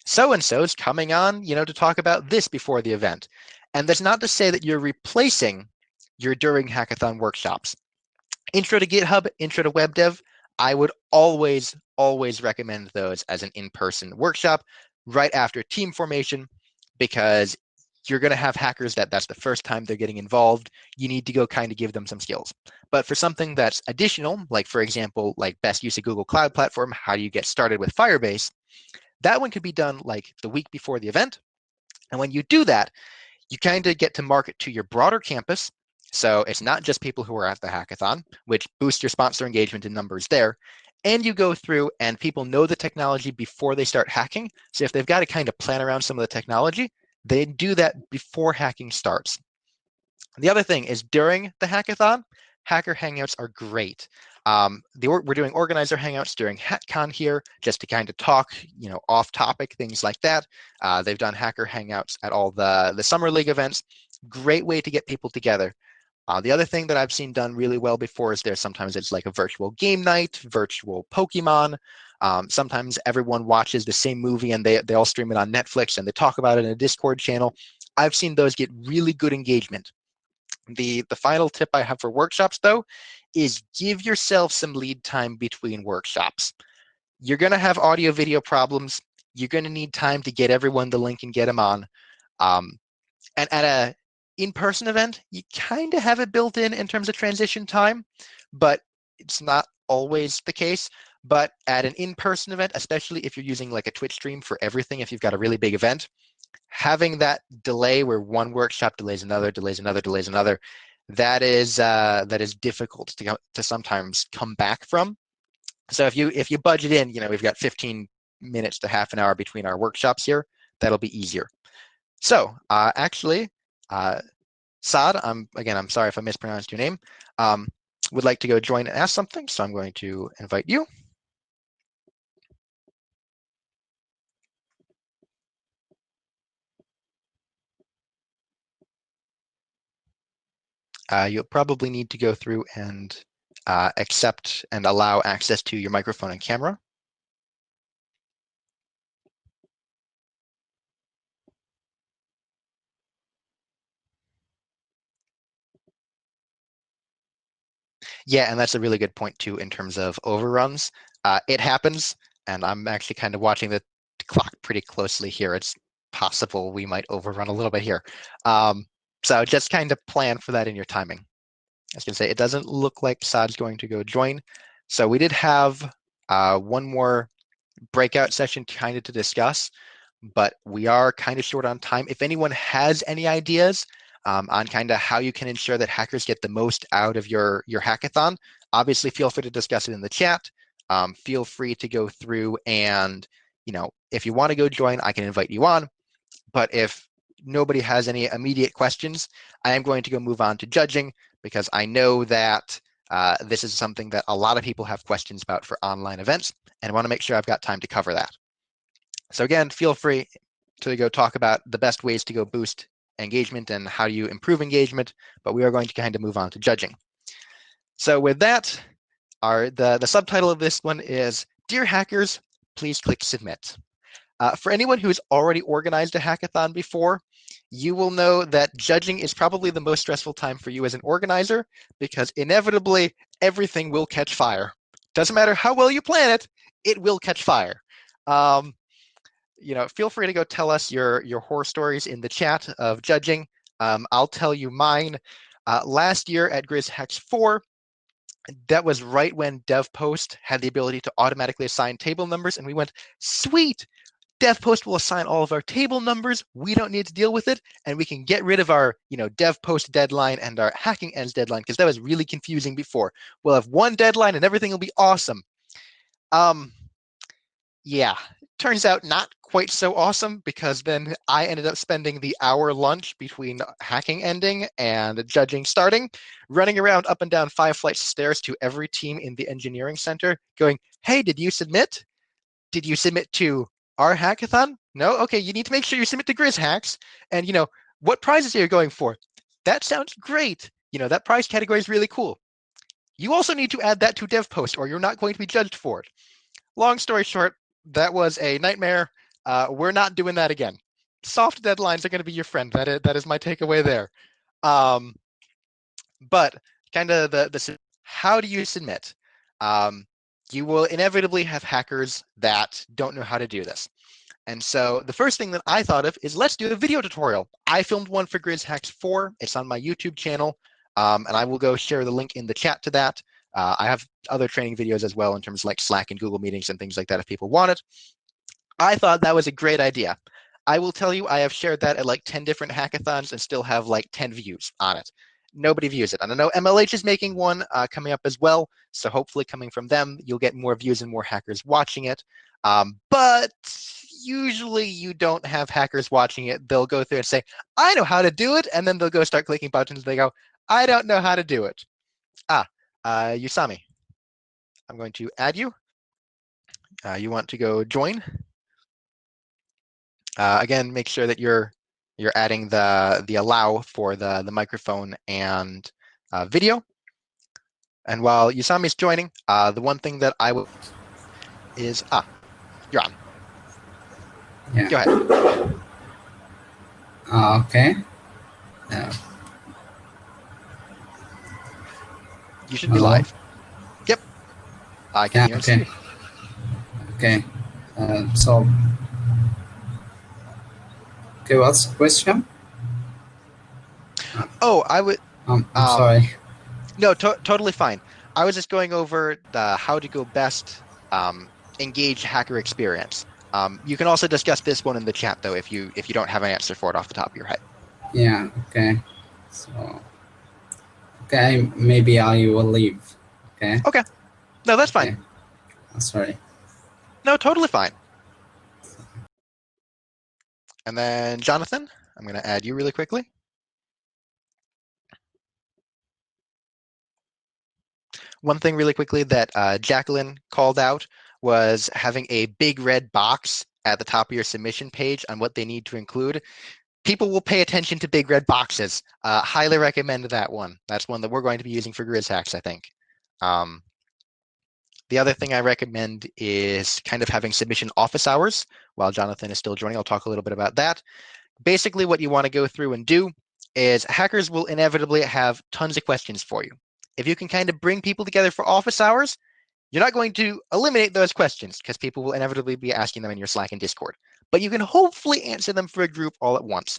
So-and-so's coming on, to talk about this before the event. And that's not to say that you're replacing your during hackathon workshops. Intro to GitHub, intro to web dev, I would always recommend those as an in-person workshop right after team formation, because you're going to have hackers that's the first time they're getting involved. You need to go kind of give them some skills. But for something that's additional, like for example, like best use of Google Cloud Platform, how do you get started with Firebase? That one could be done like the week before the event. And when you do that, you kind of get to market to your broader campus. So it's not just people who are at the hackathon, which boosts your sponsor engagement and numbers there. And you go through and people know the technology before they start hacking. So if they've got to kind of plan around some of the technology, they do that before hacking starts. The other thing is during the hackathon, hacker hangouts are great. We're doing organizer hangouts during Hackcon here just to kind of talk, off topic, things like that. They've done hacker hangouts at all the Summer League events. Great way to get people together. The other thing that I've seen done really well before is sometimes it's like a virtual game night, virtual Pokemon. Sometimes everyone watches the same movie and they all stream it on Netflix and they talk about it in a Discord channel. I've seen those get really good engagement. The final tip I have for workshops, though, is give yourself some lead time between workshops. You're going to have audio video problems. You're going to need time to get everyone the link and get them on. And at a in-person event, you kind of have it built in terms of transition time, but it's not always the case. But at an in-person event, especially if you're using like a Twitch stream for everything, if you've got a really big event, having that delay where one workshop delays another, that is difficult to sometimes come back from. So if you budget in, we've got 15 minutes to half an hour between our workshops here, that'll be easier. So actually, Saad, I'm sorry if I mispronounced your name, would like to go join and ask something, so I'm going to invite you. You'll probably need to go through and accept and allow access to your microphone and camera. Yeah, and that's a really good point too in terms of overruns. It happens, and I'm actually kind of watching the clock pretty closely here. It's possible we might overrun a little bit here. So just kind of plan for that in your timing. I was going to say, it doesn't look like Saad's going to go join. So we did have one more breakout session kind of to discuss, but we are kind of short on time. If anyone has any ideas on kind of how you can ensure that hackers get the most out of your hackathon, obviously feel free to discuss it in the chat. Feel free to go through and, if you want to go join, I can invite you on. But if nobody has any immediate questions, I am going to go move on to judging, because I know that This is something that a lot of people have questions about for online events, and I want to make sure I've got time to cover that. So again, feel free to go talk about the best ways to go boost engagement and how you improve engagement, but we are going to kind of move on to judging. So with that, the subtitle of this one is Dear Hackers, please click submit. For anyone who's already organized a hackathon before, you will know that judging is probably the most stressful time for you as an organizer, because inevitably everything will catch fire. Doesn't matter how well you plan it, it will catch fire. Feel free to go tell us your horror stories in the chat of judging. I'll tell you mine. Last year at Grizz Hacks 4, that was right when DevPost had the ability to automatically assign table numbers, and we went, sweet, DevPost will assign all of our table numbers. We don't need to deal with it, and we can get rid of our, DevPost deadline and our hacking ends deadline, because that was really confusing before. We'll have one deadline and everything will be awesome. Yeah, turns out not quite so awesome, because then I ended up spending the hour lunch between hacking ending and judging starting, running around up and down 5 flights of stairs to every team in the engineering center going, hey, did you submit? Did you submit to our hackathon? No? Okay, you need to make sure you submit to Grizz Hacks. And, what prizes are you going for? That sounds great. That prize category is really cool. You also need to add that to DevPost, or you're not going to be judged for it. Long story short, that was a nightmare. We're not doing that again. Soft deadlines are going to be your friend. That is my takeaway there. But kind of the how do you submit? You will inevitably have hackers that don't know how to do this. And so the first thing that I thought of is, let's do a video tutorial. I filmed one for Grizz Hacks 4. It's on my YouTube channel, and I will go share the link in the chat to that. I have other training videos as well in terms of like Slack and Google Meetings and things like that if people want it. I thought that was a great idea. I will tell you, I have shared that at like 10 different hackathons and still have like 10 views on it. Nobody views it. And I know MLH is making one coming up as well. So hopefully coming from them, you'll get more views and more hackers watching it. But usually you don't have hackers watching it. They'll go through and say, I know how to do it. And then they'll go start clicking buttons. And they go, I don't know how to do it. You saw me. I'm going to add you. You want to go join. Again, make sure that you're adding the allow for the microphone and video. And while Yusami's joining, the one thing that I will is you're on. Yeah. Go ahead. Okay. You should be live. Yep. I can hear and see you. Okay. So, okay, what's the question? Oh, I would. I'm sorry. No, totally fine. I was just going over the how to go best engage hacker experience. You can also discuss this one in the chat though if you don't have an answer for it off the top of your head. Yeah. Okay. So, okay, maybe I will leave. Okay. Okay. No, that's fine. Sorry. No, totally fine. And then Jonathan, I'm going to add you really quickly. One thing really quickly that Jacqueline called out was having a big red box at the top of your submission page on what they need to include. People will pay attention to big red boxes. Highly recommend that one. That's one that we're going to be using for Grizz Hacks, I think. The other thing I recommend is kind of having submission office hours. While Jonathan is still joining, I'll talk a little bit about that. Basically, what you want to go through and do is hackers will inevitably have tons of questions for you. If you can kind of bring people together for office hours, you're not going to eliminate those questions because people will inevitably be asking them in your Slack and Discord. But you can hopefully answer them for a group all at once.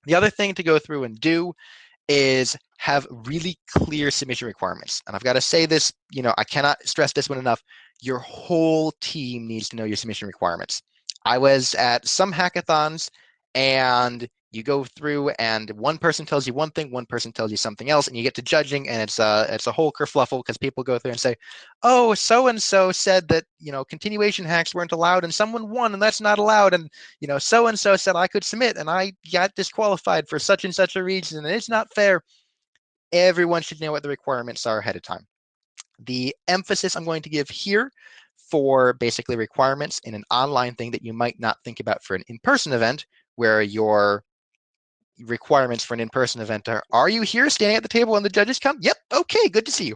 The other thing to go through and do is have really clear submission requirements. And I've got to say this, I cannot stress this one enough. Your whole team needs to know your submission requirements. I was at some hackathons and you go through and one person tells you one thing, one person tells you something else, and you get to judging and it's a whole kerfluffle because people go through and say, oh, so-and-so said that, continuation hacks weren't allowed and someone won and that's not allowed. And, so-and-so said I could submit and I got disqualified for such and such a reason and it's not fair. everyone should know what the requirements are ahead of time. The emphasis I'm going to give here for basically requirements in an online thing that you might not think about for an in-person event, where your requirements for an in-person event are you here standing at the table when the judges come? Yep, okay, good to see you.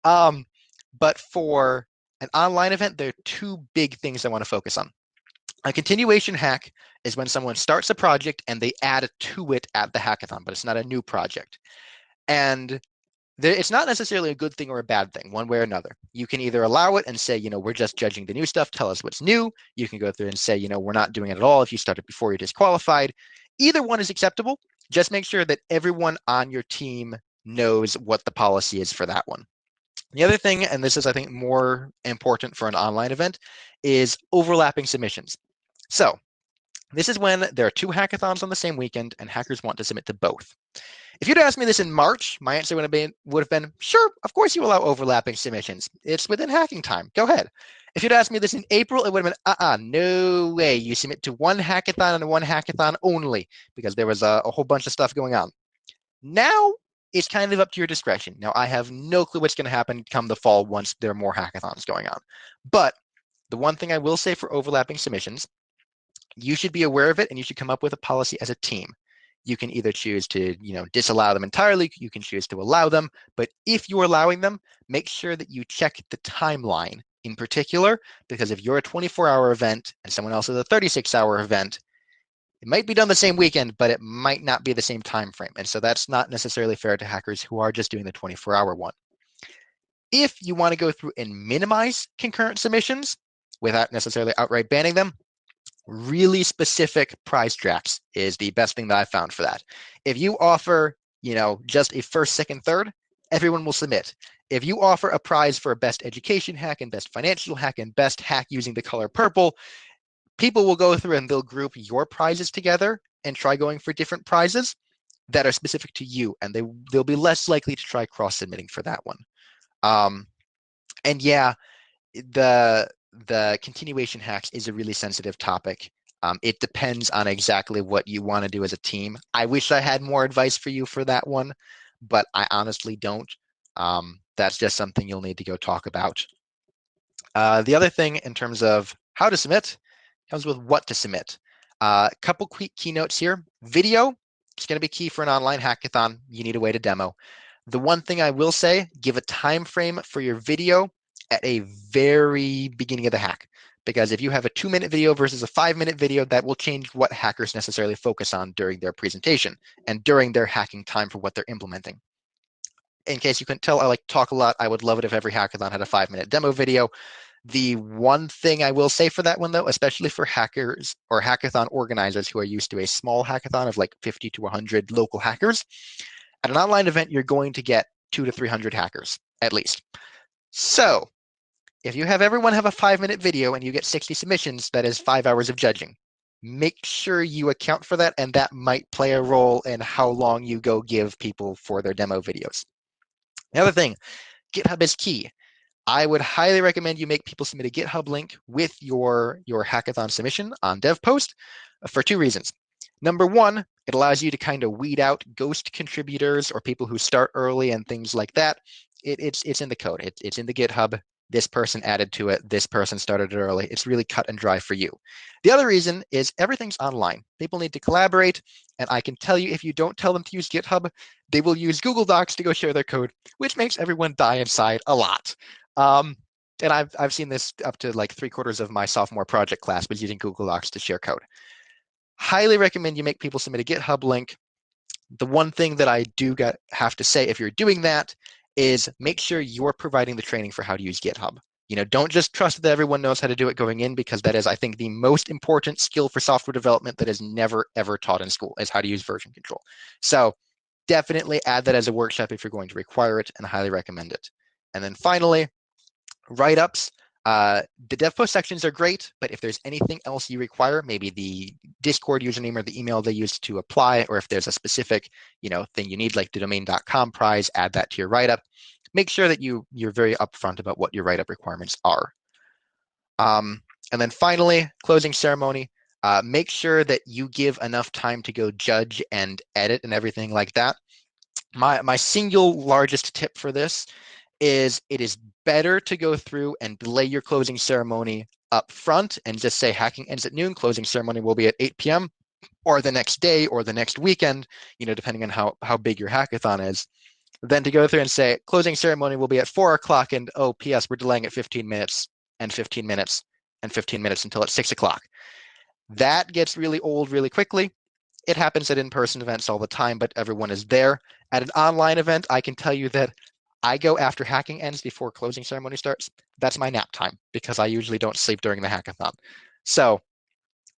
But for an online event, there are two big things I want to focus on. A continuation hack is when someone starts a project and they add to it at the hackathon, but it's not a new project. And it's not necessarily a good thing or a bad thing, one way or another. You can either allow it and say, we're just judging the new stuff, tell us what's new. You can go through and say, we're not doing it at all. If you started before, you're disqualified. Either one is acceptable. Just make sure that everyone on your team knows what the policy is for that one. The other thing, and this is, I think, more important for an online event, is overlapping submissions. So this is when there are two hackathons on the same weekend and hackers want to submit to both. If you'd asked me this in March, my answer would have been, sure, of course you allow overlapping submissions. It's within hacking time. Go ahead. If you'd asked me this in April, it would have been, no way. You submit to one hackathon and one hackathon only, because there was a whole bunch of stuff going on. Now, it's kind of up to your discretion. Now, I have no clue what's going to happen come the fall once there are more hackathons going on. But the one thing I will say for overlapping submissions, you should be aware of it and you should come up with a policy as a team. You can either choose to, disallow them entirely. You can choose to allow them. But if you're allowing them, make sure that you check the timeline in particular, because if you're a 24-hour event and someone else is a 36-hour event, it might be done the same weekend, but it might not be the same time frame. And so that's not necessarily fair to hackers who are just doing the 24-hour one. If you want to go through and minimize concurrent submissions without necessarily outright banning them, really specific prize tracks is the best thing that I found for that. If you offer, just a first, second, third, everyone will submit. If you offer a prize for best education hack and best financial hack and best hack using the color purple, people will go through and they'll group your prizes together and try going for different prizes that are specific to you, and they'll be less likely to try cross-submitting for that one. And yeah, the continuation hacks is a really sensitive topic. It depends on exactly what you want to do as a team. I wish I had more advice for you for that one, but I honestly don't. That's just something you'll need to go talk about. The other thing in terms of how to submit comes with what to submit. A couple quick keynotes here. Video is going to be key for an online hackathon. You need a way to demo. The one thing I will say, give a time frame for your video at a very beginning of the hack. Because if you have a 2-minute video versus a 5-minute video, that will change what hackers necessarily focus on during their presentation and during their hacking time for what they're implementing. In case you couldn't tell, I like to talk a lot. I would love it if every hackathon had a 5-minute demo video. The one thing I will say for that one, though, especially for hackers or hackathon organizers who are used to a small hackathon of like 50 to 100 local hackers, at an online event, you're going to get 200 to 300 hackers, at least. So if you have everyone have a 5-minute video and you get 60 submissions, that is 5 hours of judging. Make sure you account for that, and that might play a role in how long you go give people for their demo videos. The other thing, GitHub is key. I would highly recommend you make people submit a GitHub link with your hackathon submission on DevPost for 2 reasons. Number one, it allows you to kind of weed out ghost contributors or people who start early and things like that. It's in the code. It's in the GitHub. This person added to it. This person started it early. It's really cut and dry for you. The other reason is everything's online. People need to collaborate. And I can tell you, if you don't tell them to use GitHub, they will use Google Docs to go share their code, which makes everyone die inside a lot. And I've seen this up to like 3/4 of my sophomore project class was using Google Docs to share code. Highly recommend you make people submit a GitHub link. The one thing that I do have to say, if you're doing that, is make sure you're providing the training for how to use GitHub. Don't just trust that everyone knows how to do it going in, because that is, I think, the most important skill for software development that is never, ever taught in school, is how to use version control. So definitely add that as a workshop if you're going to require it, and I highly recommend it. And then finally, write-ups. The DevPost sections are great, but if there's anything else you require, maybe the Discord username or the email they use to apply, or if there's a specific thing you need, like the domain.com prize, add that to your write-up. Make sure that you're very upfront about what your write-up requirements are. And then finally, closing ceremony. Make sure that you give enough time to go judge and edit and everything like that. my single largest tip for this is it is better to go through and delay your closing ceremony up front and just say hacking ends at noon, closing ceremony will be at 8 p.m. or the next day or the next weekend, depending on how big your hackathon is, than to go through and say closing ceremony will be at 4 o'clock and oh, P.S. we're delaying it 15 minutes and 15 minutes and 15 minutes until it's 6 o'clock. That gets really old really quickly. It happens at in-person events all the time, but everyone is there. At an online event, I can tell you that I go after hacking ends before closing ceremony starts. That's my nap time because I usually don't sleep during the hackathon. So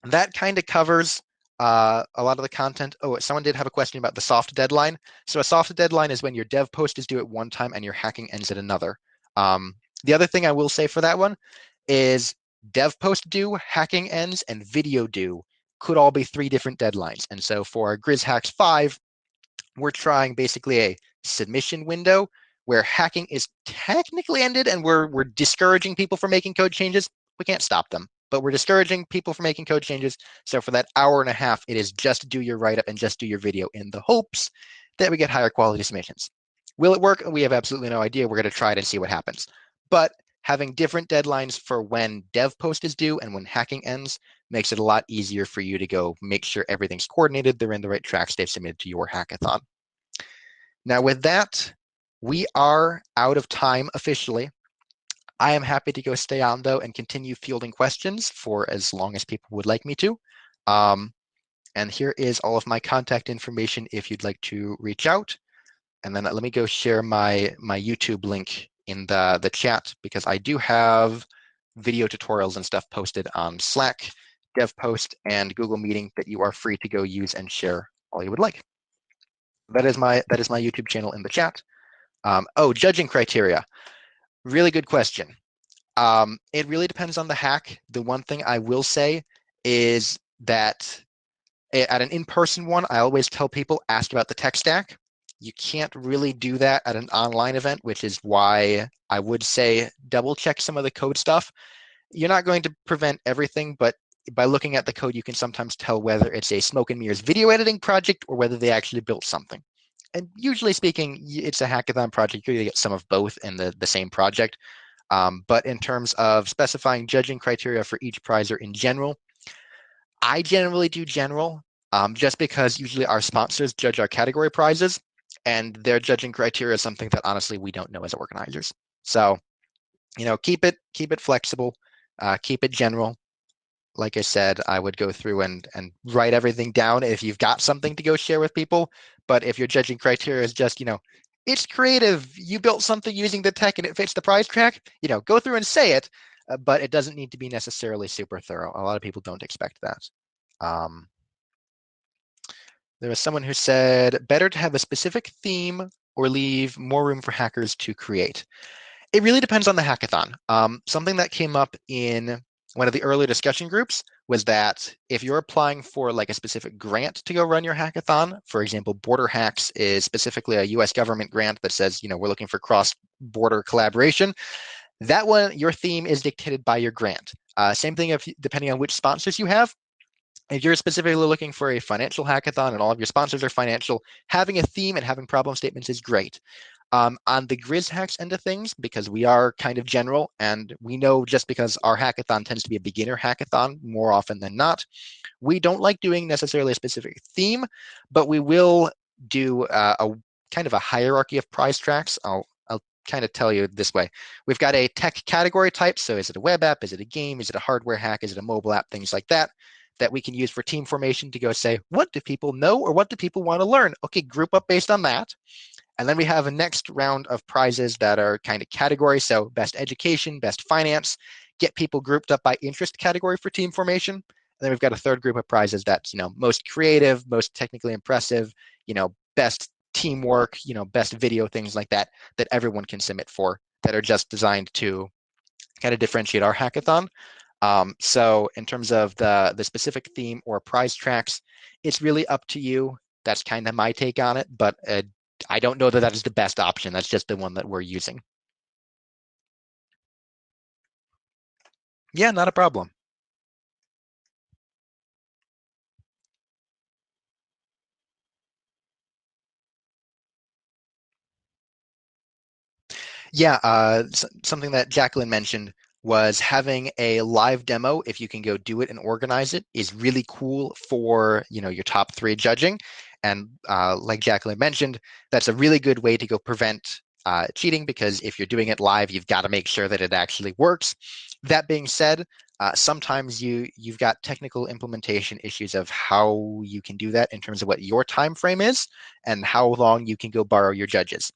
that kind of covers a lot of the content. Oh, someone did have a question about the soft deadline. So a soft deadline is when your dev post is due at one time and your hacking ends at another. The other thing I will say for that one is dev post due, hacking ends, and video due could all be 3 different deadlines. And so for Grizz Hacks 5, we're trying basically a submission window where hacking is technically ended and we're discouraging people from making code changes. We can't stop them, but we're discouraging people from making code changes. So for that hour and a half, it is just do your write-up and just do your video in the hopes that we get higher quality submissions. Will it work? We have absolutely no idea. We're going to try it and see what happens. But having different deadlines for when dev post is due and when hacking ends makes it a lot easier for you to go make sure everything's coordinated, they're in the right tracks, they've submitted to your hackathon. Now with that, we are out of time officially. I am happy to go stay on though and continue fielding questions for as long as people would like me to. And here is all of my contact information if you'd like to reach out. And then let me go share my YouTube link in the chat because I do have video tutorials and stuff posted on Slack, DevPost, and Google Meeting that you are free to go use and share all you would like. That is my YouTube channel in the chat. Judging criteria. Really good question. It really depends on the hack. The one thing I will say is that at an in-person one, I always tell people ask about the tech stack. You can't really do that at an online event, which is why I would say double check some of the code stuff. You're not going to prevent everything, but by looking at the code, you can sometimes tell whether it's a smoke and mirrors video editing project or whether they actually built something. And usually speaking, it's a hackathon project. You're going to get some of both in the same project. But in terms of specifying judging criteria for each prize or in general, I generally do general just because usually our sponsors judge our category prizes and their judging criteria is something that honestly we don't know as organizers. So, keep it flexible, keep it general. Like I said, I would go through and write everything down if you've got something to go share with people. But if your judging criteria is just, it's creative, you built something using the tech and it fits the prize track, go through and say it, but it doesn't need to be necessarily super thorough. A lot of people don't expect that. There was someone who said, better to have a specific theme or leave more room for hackers to create. It really depends on the hackathon. Something that came up in one of the earlier discussion groups was that if you're applying for like a specific grant to go run your hackathon, for example, Border Hacks is specifically a US government grant that says, we're looking for cross-border collaboration. That one, your theme is dictated by your grant. Same thing depending on which sponsors you have. If you're specifically looking for a financial hackathon and all of your sponsors are financial, having a theme and having problem statements is great. On the Grizz Hacks end of things, because we are kind of general, and we know just because our hackathon tends to be a beginner hackathon more often than not, we don't like doing necessarily a specific theme, but we will do a kind of a hierarchy of prize tracks. I'll kind of tell you this way. We've got a tech category type, so is it a web app, is it a game, is it a hardware hack, is it a mobile app, things like that we can use for team formation to go say, what do people know or what do people want to learn? Okay, group up based on that. And then we have a next round of prizes that are kind of category. So best education, best finance, get people grouped up by interest category for team formation. And then we've got a third group of prizes that's, most creative, most technically impressive, best teamwork, best video, things like that, that everyone can submit for that are just designed to kind of differentiate our hackathon. So in terms of the specific theme or prize tracks, it's really up to you. That's kind of my take on it, but I don't know that is the best option. That's just the one that we're using. Yeah, not a problem. Yeah, something that Jacqueline mentioned was having a live demo, if you can go do it and organize it, is really cool for, your top three judging. And like Jacqueline mentioned, that's a really good way to go prevent cheating, because if you're doing it live, you've got to make sure that it actually works. That being said, sometimes you've got technical implementation issues of how you can do that in terms of what your time frame is and how long you can go borrow your judges.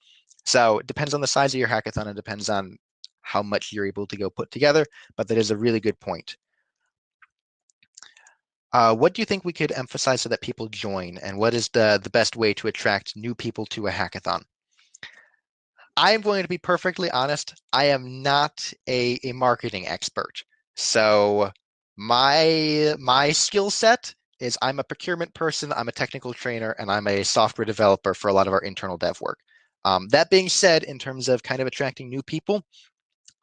So it depends on the size of your hackathon. It depends on how much you're able to go put together, but that is a really good point. What do you think we could emphasize so that people join, and what is the best way to attract new people to a hackathon? I am going to be perfectly honest. I am not a marketing expert. So my skill set is I'm a procurement person, I'm a technical trainer, and I'm a software developer for a lot of our internal dev work. That being said, in terms of kind of attracting new people,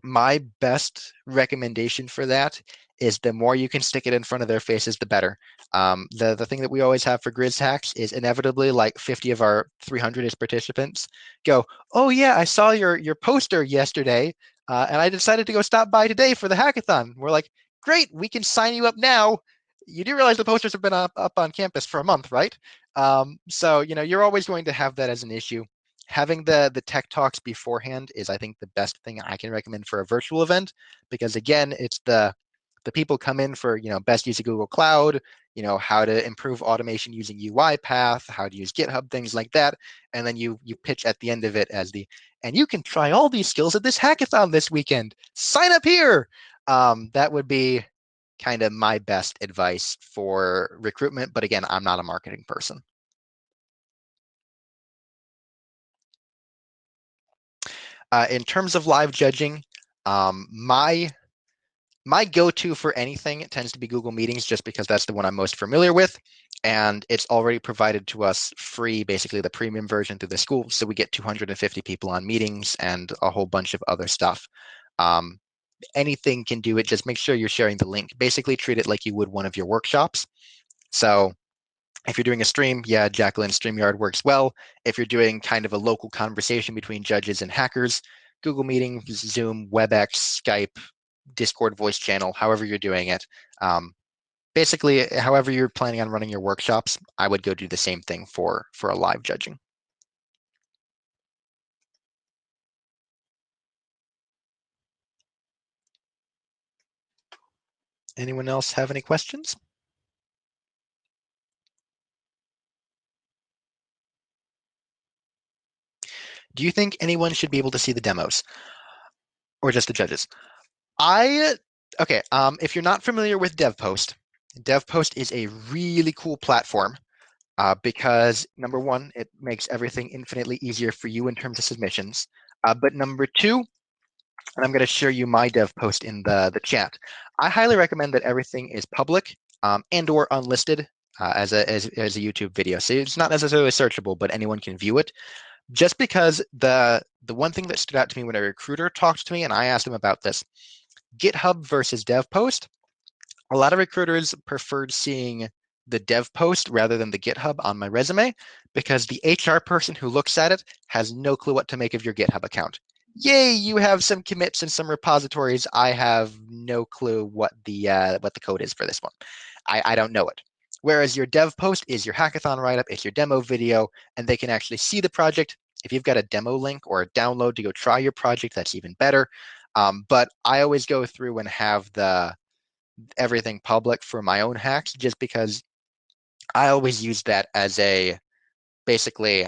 my best recommendation for that is the more you can stick it in front of their faces, the better. The thing that we always have for Grizz Hacks is inevitably like 50 of our 300 participants go, "Oh yeah, I saw your poster yesterday, and I decided to go stop by today for the hackathon." We're like, "Great, we can sign you up now." You do realize the posters have been up on campus for a month, right? So you're always going to have that as an issue. Having the tech talks beforehand is, I think, the best thing I can recommend for a virtual event, because again, it's the people come in for best use of Google Cloud, how to improve automation using UiPath, how to use GitHub, things like that, and then you pitch at the end of it as and you can try all these skills at this hackathon this weekend. Sign up here. That would be kind of my best advice for recruitment, but again, I'm not a marketing person. In terms of live judging, my go-to for anything tends to be Google Meetings, just because that's the one I'm most familiar with, and it's already provided to us free, basically the premium version through the school. So we get 250 people on meetings and a whole bunch of other stuff. Um, Anything can do it. Just make sure you're sharing the link. Basically, treat it like you would one of your workshops. So if you're doing a stream, yeah, Jacqueline, StreamYard works well. If you're doing kind of a local conversation between judges and hackers, Google Meeting, Zoom, WebEx, Skype, Discord voice channel, however you're doing it. Basically, however you're planning on running your workshops, I would go do the same thing for a live judging. Anyone else have any questions? Do you think anyone should be able to see the demos or just the judges? Okay, if you're not familiar with DevPost is a really cool platform because number one, it makes everything infinitely easier for you in terms of submissions. But number two, and I'm going to share you my dev post in the chat. I highly recommend that everything is public and or unlisted as a YouTube video. So it's not necessarily searchable, but anyone can view it. Just because the one thing that stood out to me when a recruiter talked to me and I asked him about this, GitHub versus dev post, a lot of recruiters preferred seeing the dev post rather than the GitHub on my resume, because the HR person who looks at it has no clue what to make of your GitHub account. Yay, you have some commits and some repositories. I have no clue what the code is for this one. I don't know it. Whereas your dev post is your hackathon write-up, it's your demo video, and they can actually see the project. If you've got a demo link or a download to go try your project, that's even better. But I always go through and have everything public for my own hacks, just because I always use that as a basically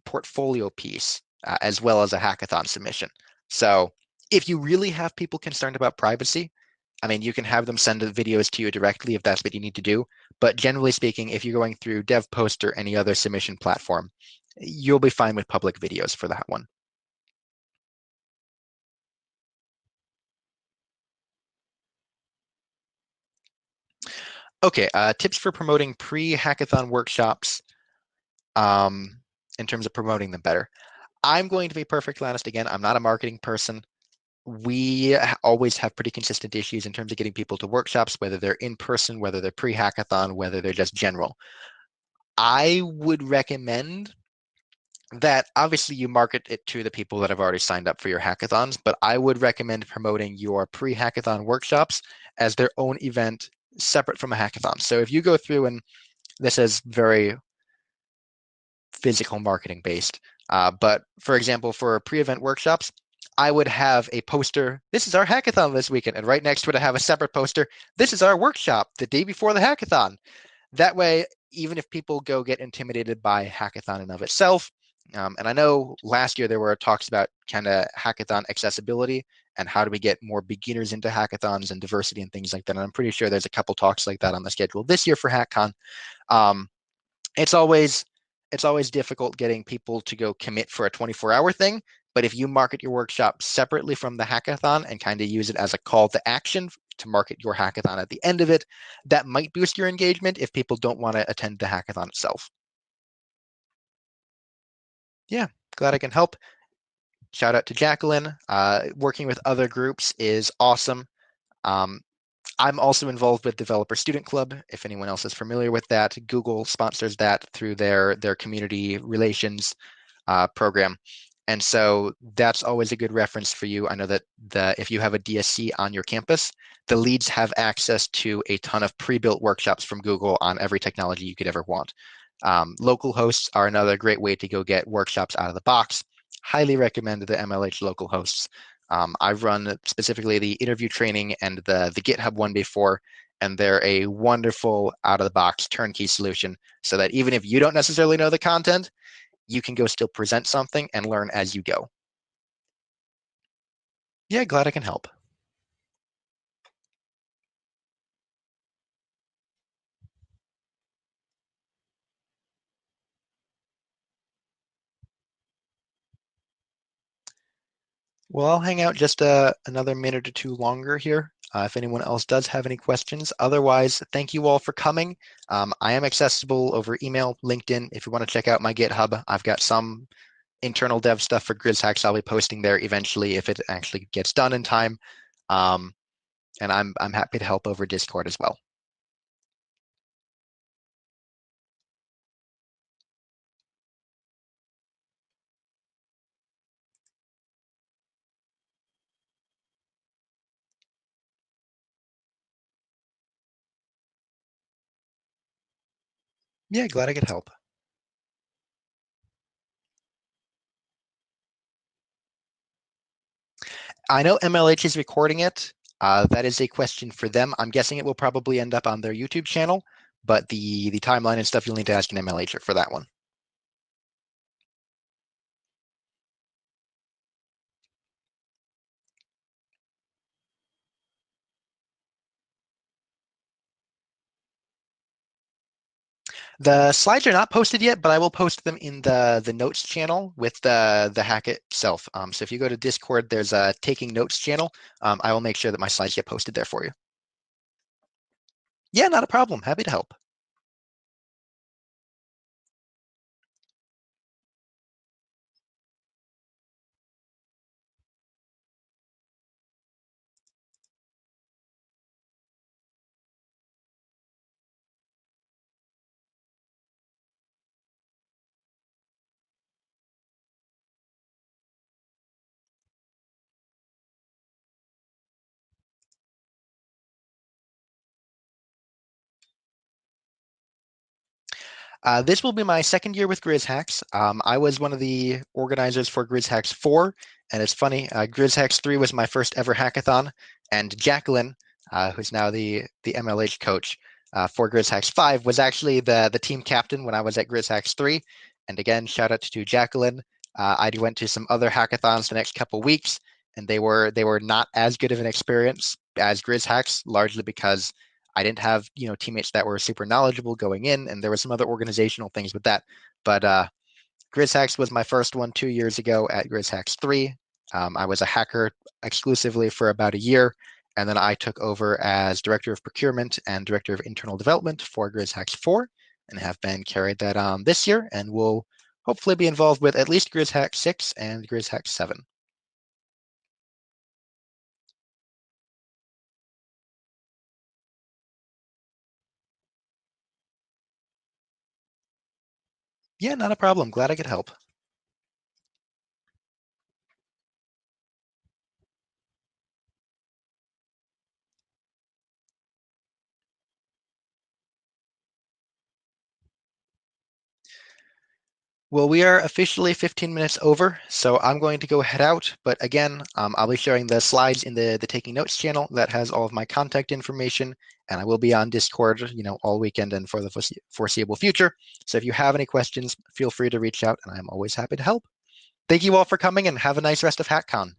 portfolio piece as well as a hackathon submission. So if you really have people concerned about privacy, I mean, you can have them send the videos to you directly if that's what you need to do. But generally speaking, if you're going through DevPost or any other submission platform, you'll be fine with public videos for that one. Okay, tips for promoting pre-hackathon workshops in terms of promoting them better. I'm going to be perfectly honest again, I'm not a marketing person. We always have pretty consistent issues in terms of getting people to workshops, whether they're in person, whether they're pre-hackathon, whether they're just general. I would recommend that obviously you market it to the people that have already signed up for your hackathons, but I would recommend promoting your pre-hackathon workshops as their own event separate from a hackathon. So if you go through, and this is very physical marketing based, but for example, for pre-event workshops, I would have a poster, this is our hackathon this weekend, and right next to it I have a separate poster, this is our workshop the day before the hackathon. That way, even if people go get intimidated by hackathon in and of itself, and I know last year there were talks about kind of hackathon accessibility and how do we get more beginners into hackathons and diversity and things like that. And I'm pretty sure there's a couple talks like that on the schedule this year for HackCon. Um, it's always it's always difficult getting people to go commit for a 24-hour thing. But if you market your workshop separately from the hackathon and kind of use it as a call to action to market your hackathon at the end of it, that might boost your engagement if people don't want to attend the hackathon itself. Yeah, glad I can help. Shout out to Jacqueline. Working with other groups is awesome. Um, I'm also involved with Developer Student Club. If anyone else is familiar with that, Google sponsors that through their community relations program. And so that's always a good reference for you. I know that if you have a DSC on your campus, the leads have access to a ton of pre-built workshops from Google on every technology you could ever want. Local hosts are another great way to go get workshops out of the box. Highly recommend the MLH local hosts. I've run specifically the interview training and the GitHub one before, and they're a wonderful out of the box turnkey solution so that even if you don't necessarily know the content, you can go still present something and learn as you go. Yeah, glad I can help. Well, I'll hang out just another minute or two longer here if anyone else does have any questions. Otherwise, thank you all for coming. I am accessible over email, LinkedIn. If you want to check out my GitHub, I've got some internal dev stuff for GrizzHacks I'll be posting there eventually if it actually gets done in time. Um, and I'm happy to help over Discord as well. Yeah, glad I could help. I know MLH is recording it. That is a question for them. I'm guessing it will probably end up on their YouTube channel, but the timeline and stuff you'll need to ask an MLH for that one. The slides are not posted yet, but I will post them in the notes channel with the hack itself. So if you go to Discord, there's a taking notes channel. I will make sure that my slides get posted there for you. Yeah, not a problem. Happy to help. This will be my second year with GrizzHacks. I was one of the organizers for GrizzHacks 4, and it's funny, GrizzHacks 3 was my first ever hackathon, and Jacqueline, who's now the MLH coach for GrizzHacks 5, was actually the team captain when I was at GrizzHacks 3. And again, shout out to Jacqueline. I went to some other hackathons the next couple weeks, and they were not as good of an experience as GrizzHacks, largely because I didn't have teammates that were super knowledgeable going in, and there was some other organizational things with that. But GrizzHacks was my first one 2 years ago at GrizzHacks 3. I was a hacker exclusively for about a year, and then I took over as director of procurement and director of internal development for GrizzHacks 4, and have been carried that on this year, and will hopefully be involved with at least GrizzHacks 6 and GrizzHacks 7. Yeah, not a problem. Glad I could help. Well, we are officially 15 minutes over, so I'm going to go head out. But again, I'll be sharing the slides in the Taking Notes channel that has all of my contact information, and I will be on Discord, all weekend and for the foreseeable future. So if you have any questions, feel free to reach out, and I'm always happy to help. Thank you all for coming, and have a nice rest of HackCon.